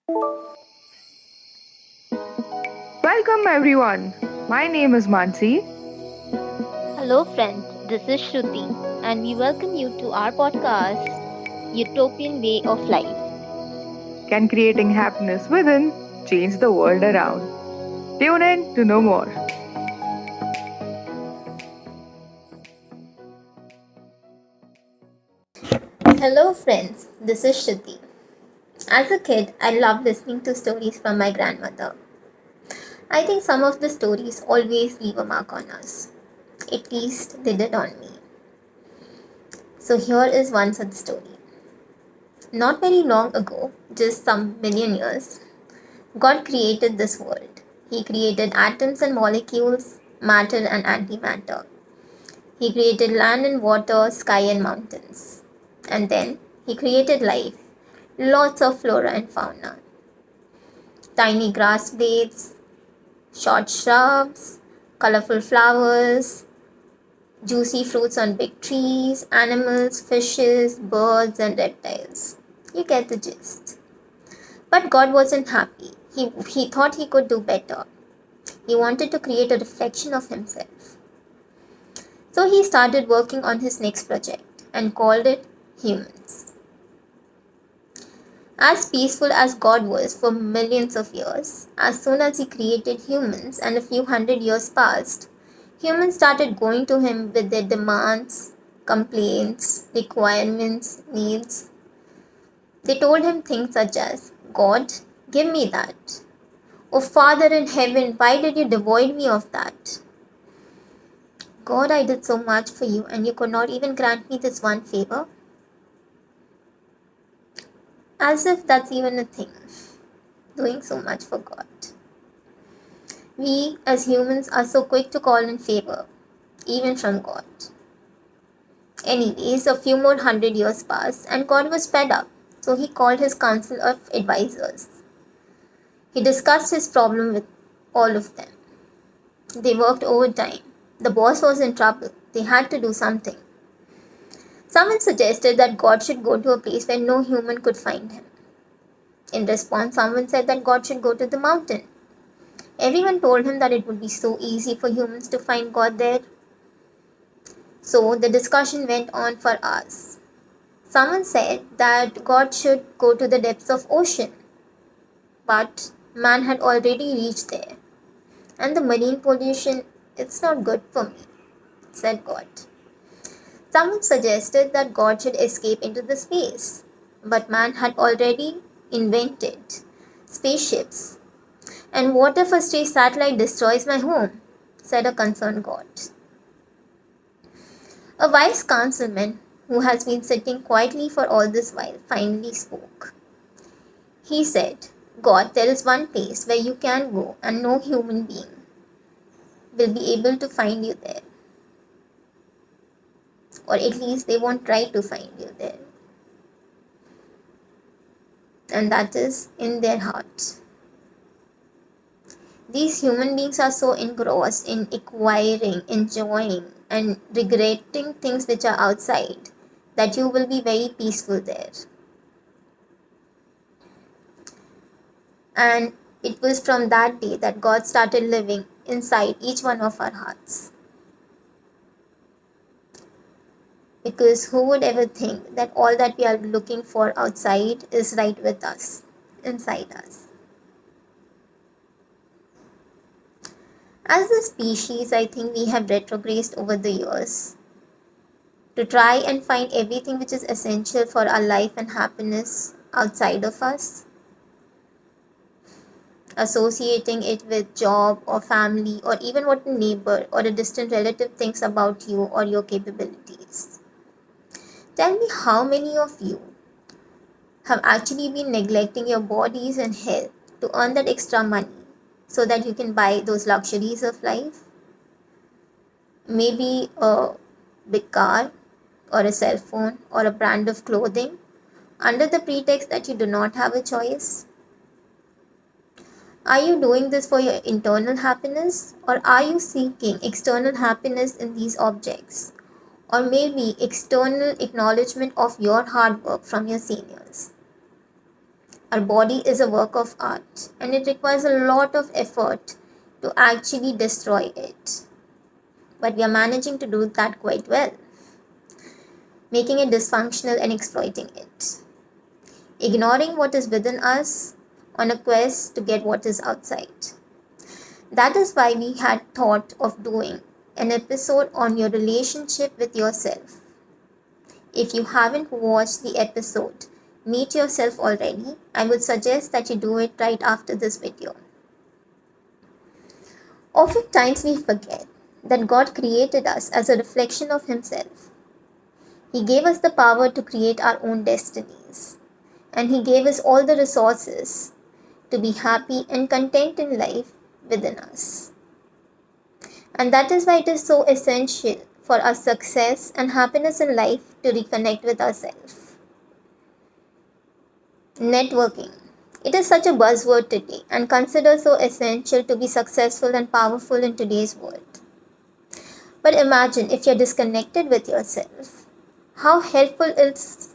Welcome everyone. My name is Mansi. Hello, friends. This is Shruti, and we welcome you to our podcast, Utopian Way of Life. Can creating happiness within change the world around? Tune in to know more. Hello, friends. This is Shruti. As a kid, I loved listening to stories from my grandmother. I think some of the stories always leave a mark on us. At least they did on me. So here is one such story. Not very long ago, just some million years, God created this world. He created atoms and molecules, matter and antimatter. He created land and water, sky and mountains. And then He created life, lots of flora and fauna, tiny grass blades, short shrubs, colorful flowers, juicy fruits on big trees, animals, fishes, birds, and reptiles. You get the gist. But God wasn't happy. He thought He could do better. He wanted to create a reflection of Himself. So He started working on His next project and called it humans. As peaceful as God was for millions of years, as soon as He created humans and a few hundred years passed, humans started going to Him with their demands, complaints, requirements, needs. They told Him things such as, God, give me that. Oh Father in heaven, why did you devoid me of that? God, I did so much for you and you could not even grant me this one favor? As if that's even a thing, doing so much for God. We as humans are so quick to call in favor, even from God. Anyways, a few more hundred years passed and God was fed up, so He called His council of advisors. He discussed His problem with all of them. They worked overtime. The boss was in trouble. They had to do something. Someone suggested that God should go to a place where no human could find Him. In response, someone said that God should go to the mountain. Everyone told him that it would be so easy for humans to find God there. So the discussion went on for hours. Someone said that God should go to the depths of ocean, but man had already reached there. And the marine pollution, it's not good for me, said God. Someone suggested that God should escape into the space, but man had already invented spaceships. And what if a stray satellite destroys my home? Said a concerned God. A wise councilman who has been sitting quietly for all this while finally spoke. He said, God, there is one place where you can go and no human being will be able to find you there. Or at least they won't try to find you there. And that is in their hearts. These human beings are so engrossed in acquiring, enjoying, and regretting things which are outside that you will be very peaceful there. And it was from that day that God started living inside each one of our hearts. Because who would ever think that all that we are looking for outside is right with us, inside us? As a species, I think we have retrograded over the years to try and find everything which is essential for our life and happiness outside of us, associating it with job or family or even what a neighbor or a distant relative thinks about you or your capabilities. Tell me how many of you have actually been neglecting your bodies and health to earn that extra money so that you can buy those luxuries of life? Maybe a big car or a cell phone or a brand of clothing under the pretext that you do not have a choice? Are you doing this for your internal happiness or are you seeking external happiness in these objects? Or maybe external acknowledgement of your hard work from your seniors? Our body is a work of art and it requires a lot of effort to actually destroy it. But we are managing to do that quite well, making it dysfunctional and exploiting it, ignoring what is within us on a quest to get what is outside. That is why we had thought of doing an episode on your relationship with yourself. If you haven't watched the episode, Meet Yourself already, I would suggest that you do it right after this video. Oftentimes we forget that God created us as a reflection of Himself. He gave us the power to create our own destinies, and He gave us all the resources to be happy and content in life within us. And that is why it is so essential for our success and happiness in life to reconnect with ourselves. Networking. It is such a buzzword today and considered so essential to be successful and powerful in today's world. But imagine if you're disconnected with yourself. How helpful is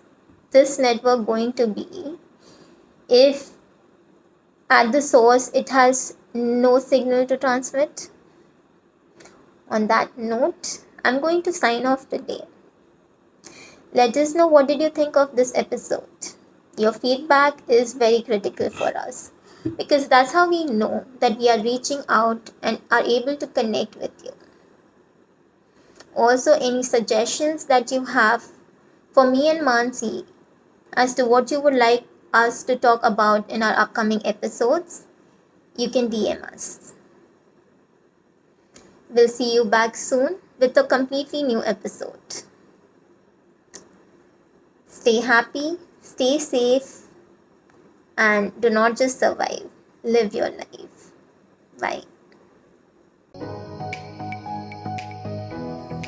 this network going to be if at the source it has no signal to transmit? On that note, I'm going to sign off today. Let us know what did you think of this episode. Your feedback is very critical for us because that's how we know that we are reaching out and are able to connect with you. Also, any suggestions that you have for me and Mansi as to what you would like us to talk about in our upcoming episodes, you can DM us. We'll see you back soon with a completely new episode. Stay happy, stay safe, and do not just survive, live your life. Bye.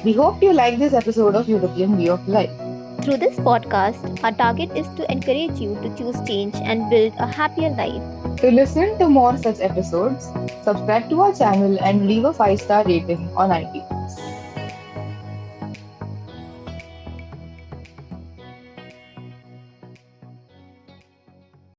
We hope you like this episode of Utopian Way of Life. Through this podcast, our target is to encourage you to choose change and build a happier life. To listen to more such episodes, subscribe to our channel and leave a 5-star rating on iTunes.